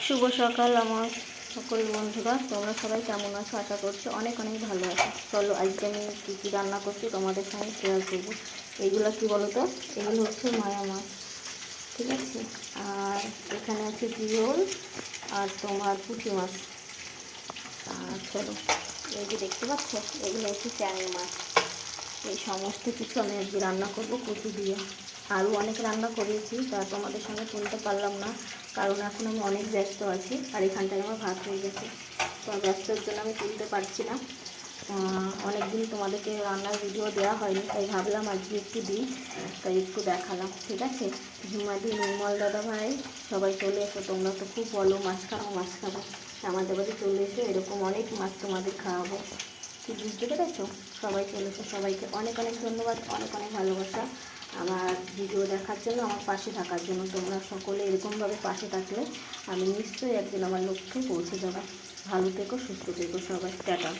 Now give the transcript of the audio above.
শুভ সকাল আমার সকল বন্ধুরা, তোমরা সবাই কেমন আছো? আশা করছি অনেক অনেক ভালো আছো। চলো আজকে আমি কী কী রান্না করছি তোমাদের সঙ্গে শেয়ার করবো। এইগুলো কী বলো তো, এগুলো হচ্ছে মায়া মাছ, ঠিক আছে। আর এখানে আছে জিওল আর তোমার পুঁটি মাছ। আর চলো, এই যে দেখতে পাচ্ছ, এগুলো হচ্ছে চ্যাংড়ি মাছ। এই সমস্ত কিছু আমি আজকে রান্না করবো কচু দিয়ে। আরও অনেক রান্না করেছি, তা তোমাদের সঙ্গে তুলতে পারলাম না, কারণ এখন আমি অনেক ব্যস্ত আছি আর এখানটায় আমার ভাত হয়ে গেছে। তো ব্যস্তর জন্য আমি তুলতে পারছি না। অনেক দিন তোমাদেরকে রান্নার ভিডিও দেওয়া হয়নি, তাই ভাবলাম আজকে একটু দিই, তাই একটু দেখালাম, ঠিক আছে। ঝুমাদি, নির্মল দাদা ভাই সবাই চলে এসো। তোমরা তো খুব বলো মাছ খাবো মাছ খাবো, আমাদের বাড়ি চলে এসো, এরকম অনেক মাছ তোমাদের খাওয়াবো, কি বুঝতে পেরেছো? সবাই চলেছে, সবাইকে অনেক অনেক ধন্যবাদ, অনেক অনেক ভালোবাসা আমার ভিডিও দেখার জন্য, আমার পাশে থাকার জন্য। তোমরা সকলে এরকমভাবে পাশে থাকলে আমি নিশ্চয়ই একদিন আমার লক্ষ্যে পৌঁছে যাবো। ভালো থেকো, সুস্থ থেকো সবাই, টাটা।